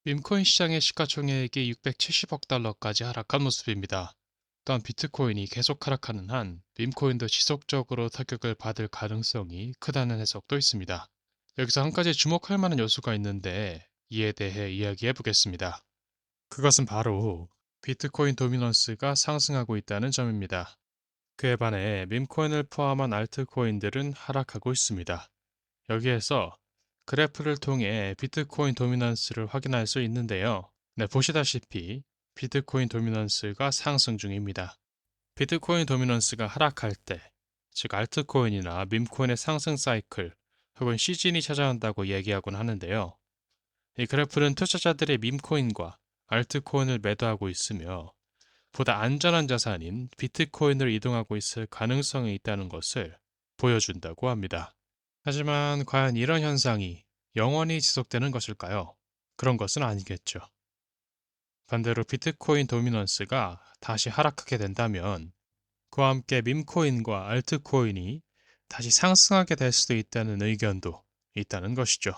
밈코인 시장의 시가총액이 670억 달러까지 하락한 모습입니다. 또한 비트코인이 계속 하락하는 한 밈코인도 지속적으로 타격을 받을 가능성이 크다는 해석도 있습니다. 여기서 한 가지 주목할 만한 요소가 있는데 이에 대해 이야기해 보겠습니다. 그것은 바로 비트코인 도미넌스가 상승하고 있다는 점입니다. 그에 반해 밈코인을 포함한 알트코인들은 하락하고 있습니다. 여기에서 그래프를 통해 비트코인 도미넌스를 확인할 수 있는데요. 네, 보시다시피 비트코인 도미넌스가 상승 중입니다. 비트코인 도미넌스가 하락할 때, 즉 알트코인이나 밈코인의 상승 사이클 혹은 시즌이 찾아온다고 얘기하곤 하는데요. 이 그래프는 투자자들의 밈코인과 알트코인을 매도하고 있으며 보다 안전한 자산인 비트코인으로 이동하고 있을 가능성이 있다는 것을 보여준다고 합니다. 하지만 과연 이런 현상이 영원히 지속되는 것일까요? 그런 것은 아니겠죠. 반대로 비트코인 도미넌스가 다시 하락하게 된다면 그와 함께 밈코인과 알트코인이 다시 상승하게 될 수도 있다는 의견도 있다는 것이죠.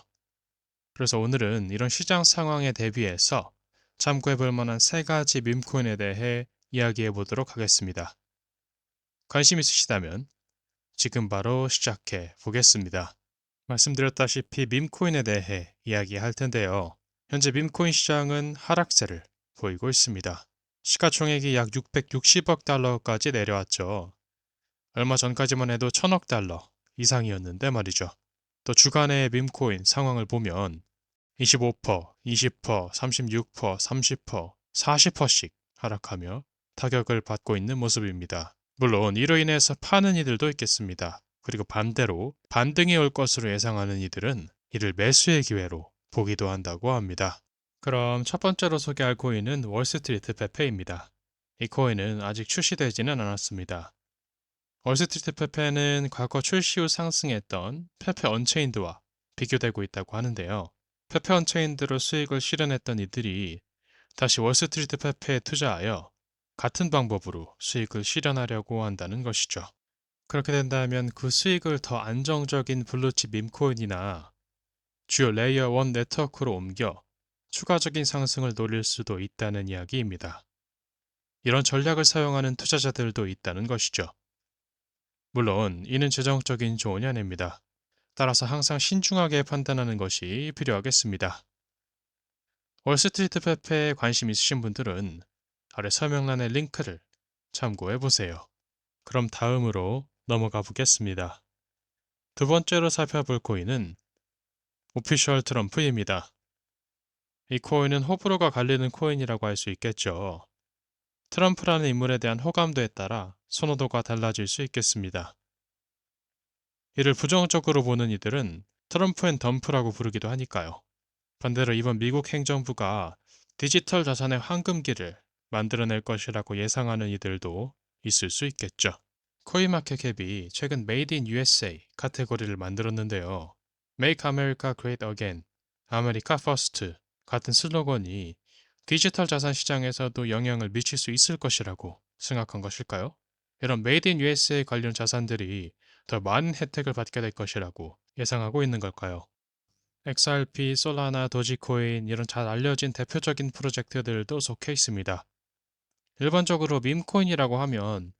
그래서 오늘은 이런 시장 상황에 대비해서 참고해 볼 만한 세 가지 밈코인에 대해 이야기해 보도록 하겠습니다. 관심 있으시다면 지금 바로 시작해 보겠습니다. 말씀드렸다시피 밈코인에 대해 이야기할 텐데요. 현재 밈코인 시장은 하락세를 보이고 있습니다. 시가총액이 약 660억 달러까지 내려왔죠. 얼마 전까지만 해도 1000억 달러 이상이었는데 말이죠. 또 주간의 밈코인 상황을 보면 25%, 20%, 36%, 30%, 40%씩 하락하며 타격을 받고 있는 모습입니다. 물론 이로 인해서 파는 이들도 있겠습니다. 그리고 반대로 반등이 올 것으로 예상하는 이들은 이를 매수의 기회로 보기도 한다고 합니다. 그럼 첫 번째로 소개할 코인은 월스트리트 페페입니다. 이 코인은 아직 출시되지는 않았습니다. 월스트리트 페페는 과거 출시 후 상승했던 페페 언체인드와 비교되고 있다고 하는데요. 페페 언체인드로 수익을 실현했던 이들이 다시 월스트리트 페페에 투자하여 같은 방법으로 수익을 실현하려고 한다는 것이죠. 그렇게 된다면 그 수익을 더 안정적인 블루칩 밈코인이나 주요 레이어 1 네트워크로 옮겨 추가적인 상승을 노릴 수도 있다는 이야기입니다. 이런 전략을 사용하는 투자자들도 있다는 것이죠. 물론 이는 재정적인 조언이 아닙니다. 따라서 항상 신중하게 판단하는 것이 필요하겠습니다. 월스트리트 페페에 관심 있으신 분들은 아래 설명란의 링크를 참고해 보세요. 그럼 다음으로 넘어가 보겠습니다. 두 번째로 살펴볼 코인은 오피셜 트럼프입니다. 이 코인은 호불호가 갈리는 코인이라고 할 수 있겠죠. 트럼프라는 인물에 대한 호감도에 따라 선호도가 달라질 수 있겠습니다. 이를 부정적으로 보는 이들은 트럼프 앤 덤프라고 부르기도 하니까요. 반대로 이번 미국 행정부가 디지털 자산의 황금기를 만들어낼 것이라고 예상하는 이들도 있을 수 있겠죠. 코인마켓캡이 최근 Made in USA 카테고리를 만들었는데요. Make America Great Again, 아메리카 퍼스트 같은 슬로건이 디지털 자산 시장에서도 영향을 미칠 수 있을 것이라고 생각한 것일까요? 이런 Made in USA 관련 자산들이 더 많은 혜택을 받게 될 것이라고 예상하고 있는 걸까요? XRP, 솔라나, 도지코인 이런 잘 알려진 대표적인 프로젝트들도 속해 있습니다. 일반적으로 밈코인이라고 하면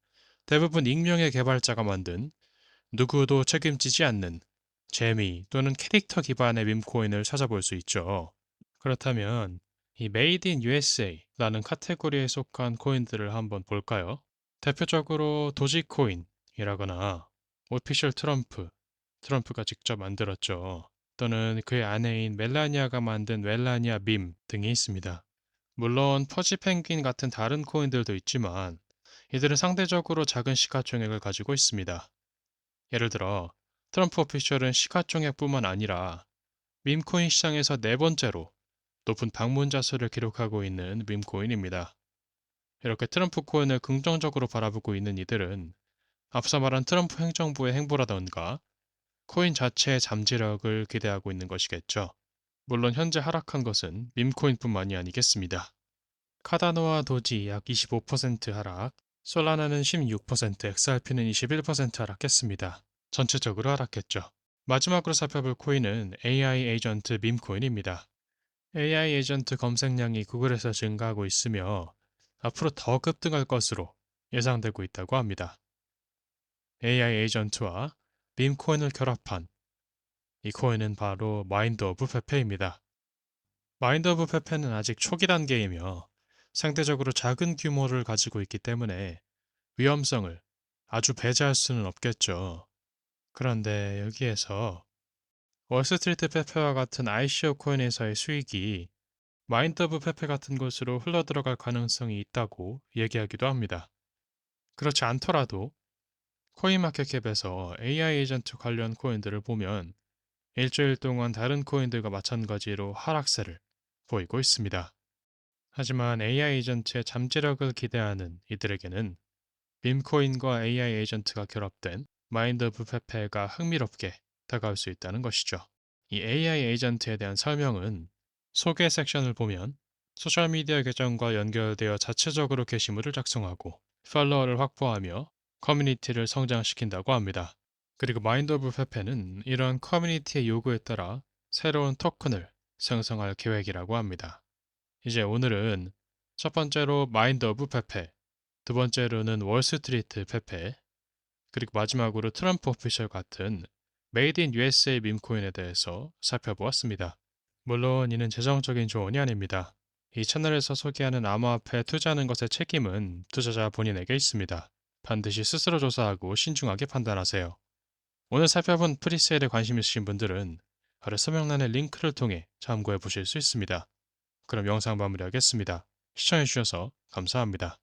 대부분 익명의 개발자가 만든 누구도 책임지지 않는 재미 또는 캐릭터 기반의 밈코인을 찾아볼 수 있죠. 그렇다면 이 Made in USA라는 카테고리에 속한 코인들을 한번 볼까요? 대표적으로 도지코인이라거나 오피셜 트럼프, 트럼프가 직접 만들었죠. 또는 그의 아내인 멜라니아가 만든 멜라니아 밈 등이 있습니다. 물론 퍼지 펭귄 같은 다른 코인들도 있지만 이들은 상대적으로 작은 시가총액을 가지고 있습니다. 예를 들어 트럼프 오피셜은 시가총액뿐만 아니라 밈코인 시장에서 네 번째로 높은 방문자 수를 기록하고 있는 밈코인입니다. 이렇게 트럼프 코인을 긍정적으로 바라보고 있는 이들은 앞서 말한 트럼프 행정부의 행보라던가 코인 자체의 잠재력을 기대하고 있는 것이겠죠. 물론 현재 하락한 것은 밈코인뿐만이 아니겠습니다. 카다노와 도지 약 25% 하락, 솔라나는 16%, XRP는 21% 하락했습니다. 전체적으로 하락했죠. 마지막으로 살펴볼 코인은 AI 에이전트 밈코인입니다. AI 에이전트 검색량이 구글에서 증가하고 있으며 앞으로 더 급등할 것으로 예상되고 있다고 합니다. AI 에이전트와 밈코인을 결합한 이 코인은 바로 마인드 오브 페페입니다. 마인드 오브 페페는 아직 초기 단계이며 상대적으로 작은 규모를 가지고 있기 때문에 위험성을 아주 배제할 수는 없겠죠. 그런데 여기에서 월스트리트 페페와 같은 ICO 코인에서의 수익이 마인드 오브 페페 같은 곳으로 흘러들어갈 가능성이 있다고 얘기하기도 합니다. 그렇지 않더라도 코인마켓캡에서 AI 에이전트 관련 코인들을 보면 일주일 동안 다른 코인들과 마찬가지로 하락세를 보이고 있습니다. 하지만 AI 에이전트의 잠재력을 기대하는 이들에게는 빔코인과 AI 에이전트가 결합된 마인드 오브 페페가 흥미롭게 다가올 수 있다는 것이죠. 이 AI 에이전트에 대한 설명은 소개 섹션을 보면 소셜미디어 계정과 연결되어 자체적으로 게시물을 작성하고 팔로워를 확보하며 커뮤니티를 성장시킨다고 합니다. 그리고 마인드 오브 페페는 이런 커뮤니티의 요구에 따라 새로운 토큰을 생성할 계획이라고 합니다. 이제 오늘은 첫 번째로 마인드 오브 페페, 두 번째로는 월스트리트 페페, 그리고 마지막으로 트럼프 오피셜 같은 메이드 인 USA 밈코인에 대해서 살펴보았습니다. 물론 이는 재정적인 조언이 아닙니다. 이 채널에서 소개하는 암호화폐에 투자하는 것의 책임은 투자자 본인에게 있습니다. 반드시 스스로 조사하고 신중하게 판단하세요. 오늘 살펴본 프리세일에 관심 있으신 분들은 아래 설명란의 링크를 통해 참고해 보실 수 있습니다. 그럼 영상 마무리하겠습니다. 시청해주셔서 감사합니다.